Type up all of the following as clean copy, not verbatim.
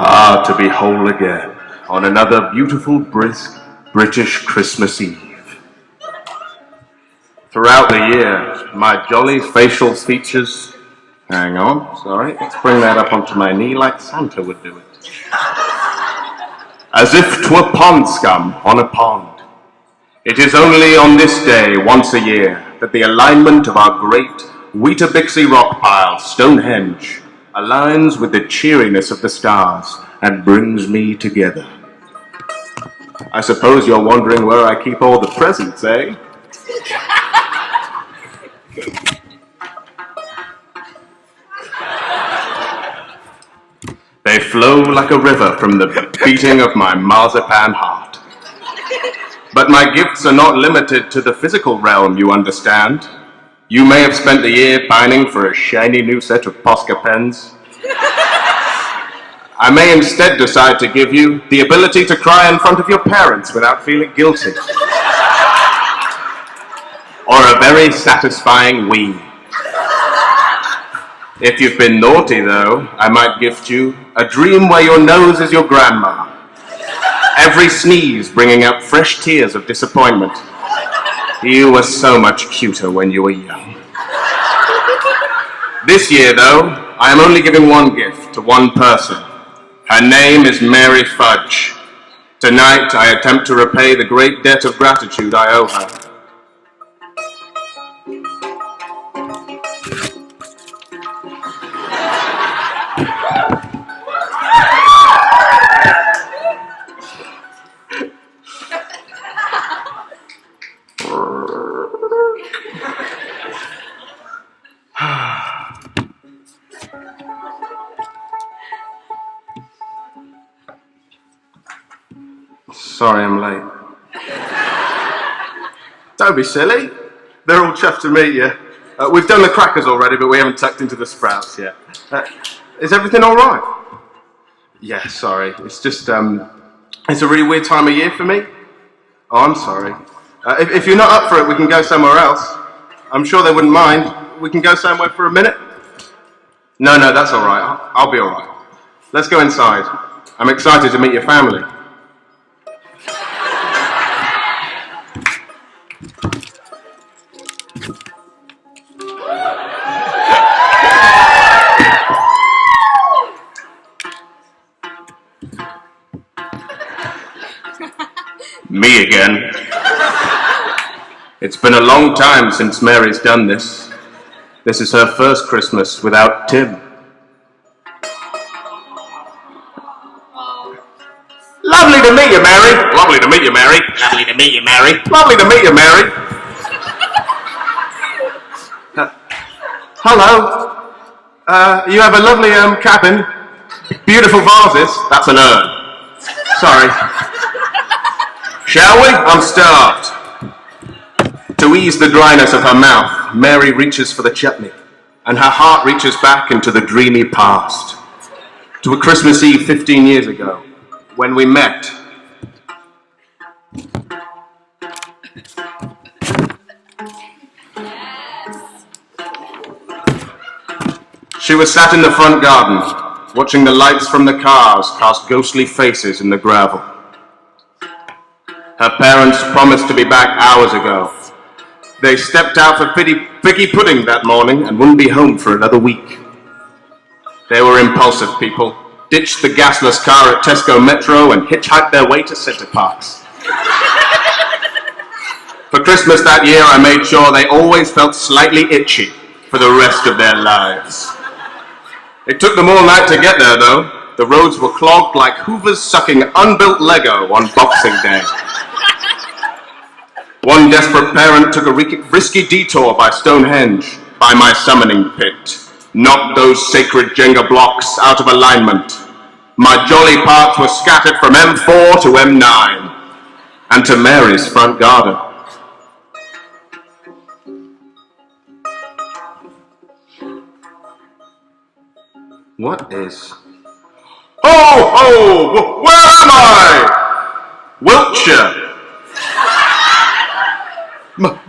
Ah, to be whole again on another beautiful, brisk British Christmas Eve. Throughout the year, my jolly facial features... Hang on, sorry, let's bring that up onto my knee like Santa would do it. As if 'twere pond scum on a pond. It is only on this day, once a year, that the alignment of our great Weetabixie rock pile, Stonehenge, aligns with the cheeriness of the stars and brings me together. I suppose you're wondering where I keep all the presents, eh? They flow like a river from the beating of my marzipan heart. But my gifts are not limited to the physical realm, you understand. You may have spent the year pining for a shiny new set of Posca pens. I may instead decide to give you the ability to cry in front of your parents without feeling guilty. Or a very satisfying wee. If you've been naughty, though, I might gift you a dream where your nose is your grandma. Every sneeze bringing out fresh tears of disappointment. You were so much cuter when you were young. This year, though, I am only giving one gift to one person. Her name is Mary Fudge. Tonight, I attempt to repay the great debt of gratitude I owe her. Sorry I'm late. Don't be silly. They're all chuffed to meet you. We've done the crackers already, but we haven't tucked into the sprouts yet. Is everything all right? Yeah, sorry. It's just, it's a really weird time of year for me. Oh, I'm sorry. If you're not up for it, we can go somewhere else. I'm sure they wouldn't mind. We can go somewhere for a minute. No, that's all right. I'll be all right. Let's go inside. I'm excited to meet your family. Me again. It's been a long time since Mary's done this. This is her first Christmas without Tim. Lovely to meet you, Mary. Lovely to meet you, Mary. Lovely to meet you, Mary. Lovely to meet you, Mary. Hello. You have a lovely cabin. Beautiful vases. That's an urn. Sorry. Shall we? I'm starved. To ease the dryness of her mouth, Mary reaches for the chutney, and her heart reaches back into the dreamy past, to a Christmas Eve 15 years ago, when we met. She was sat in the front garden, watching the lights from the cars cast ghostly faces in the gravel. Her parents promised to be back hours ago. They stepped out for piggy pudding that morning and wouldn't be home for another week. They were impulsive people, ditched the gasless car at Tesco Metro and hitchhiked their way to Centre Parks. For Christmas that year, I made sure they always felt slightly itchy for the rest of their lives. It took them all night to get there, though. The roads were clogged like Hoovers sucking unbuilt Lego on Boxing Day. One desperate parent took a risky detour by Stonehenge, by my summoning pit, knocked those sacred Jenga blocks out of alignment. My jolly parts were scattered from M4 to M9, and to Mary's front garden. What is... Oh! Where am I? Wiltshire.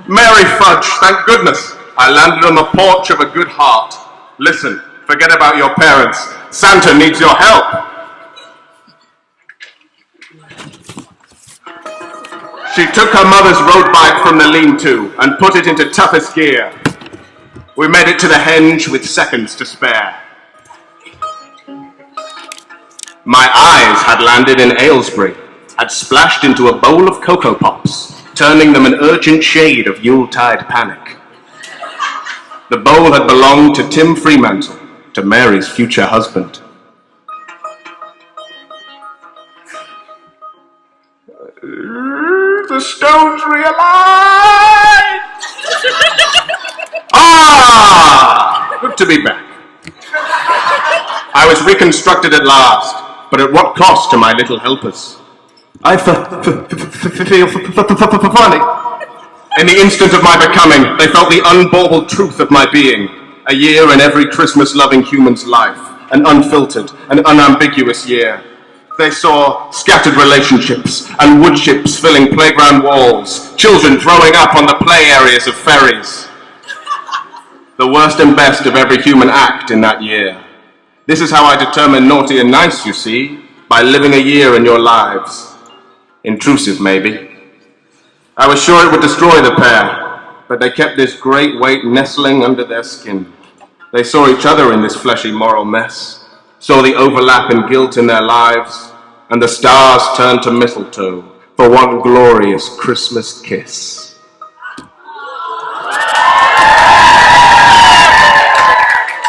Mary Fudge, thank goodness. I landed on the porch of a good heart. Listen, forget about your parents. Santa needs your help. She took her mother's road bike from the lean-to and put it into toughest gear. We made it to the henge with seconds to spare. My eyes had landed in Aylesbury, had splashed into a bowl of Cocoa Pops, turning them an urgent shade of Yuletide panic. The bowl had belonged to Tim Fremantle, to Mary's future husband. The stones realigned! Ah! Good to be back. I was reconstructed at last, but at what cost to my little helpers? I feel funny. In the instant of my becoming, they felt the unbaubled truth of my being. A year in every Christmas-loving human's life. An unfiltered and unambiguous year. They saw scattered relationships and wood chips filling playground walls. Children growing up on the play areas of ferries. The worst and best of every human act in that year. This is how I determine naughty and nice, you see, by living a year in your lives. Intrusive, maybe. I was sure it would destroy the pair, but they kept this great weight nestling under their skin. They saw each other in this fleshy moral mess, saw the overlap and guilt in their lives, and the stars turned to mistletoe for one glorious Christmas kiss.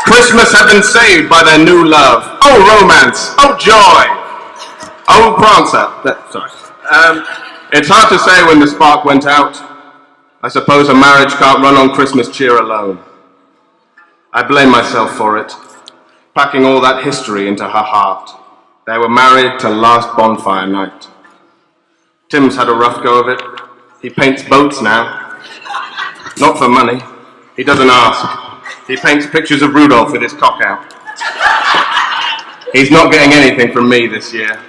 Christmas had been saved by their new love. Oh, romance! Oh, joy! Oh, Prancer! It's hard to say when the spark went out. I suppose a marriage can't run on Christmas cheer alone. I blame myself for it, packing all that history into her heart. They were married till last bonfire night. Tim's had a rough go of it. He paints boats now. Not for money. He doesn't ask. He paints pictures of Rudolph with his cock out. He's not getting anything from me this year.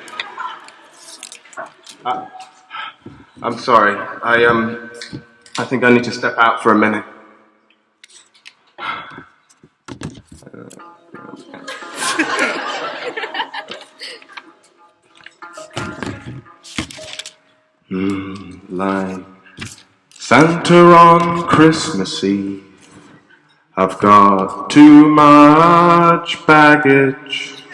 I'm sorry. I think I need to step out for a minute. Line. Santa on Christmas Eve. I've got too much baggage.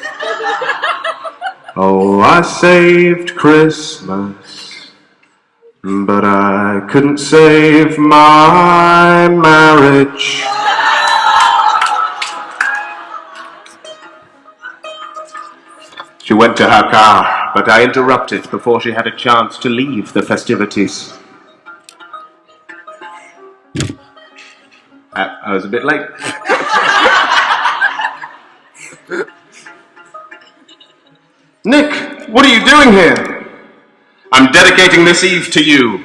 Oh, I saved Christmas, but I couldn't save my marriage. She went to her car, but I interrupted before she had a chance to leave the festivities. I was a bit late. Nick, what are you doing here? I'm dedicating this eve to you.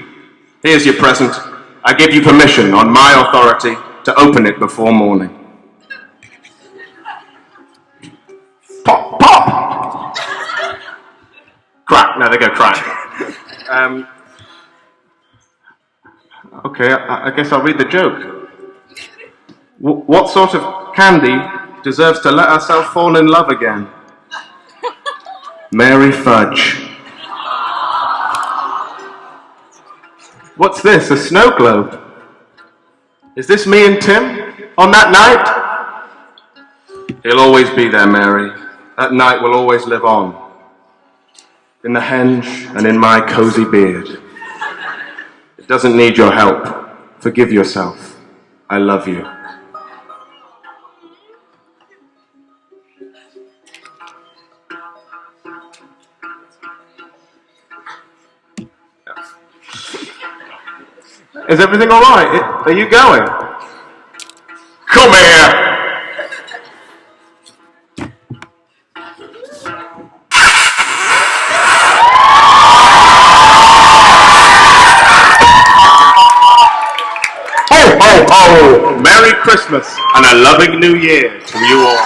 Here's your present. I give you permission on my authority to open it before morning. Pop, pop! Crack, no, they go crack. Okay, I guess I'll read the joke. What sort of candy deserves to let herself fall in love again? Mary Fudge. What's this, a snow globe? Is this me and Tim on that night? He'll always be there, Mary. That night will always live on. In the henge and in my cozy beard. It doesn't need your help. Forgive yourself. I love you. Is everything all right? Are you going? Come here! Ho, ho, ho! Merry Christmas and a loving New Year to you all.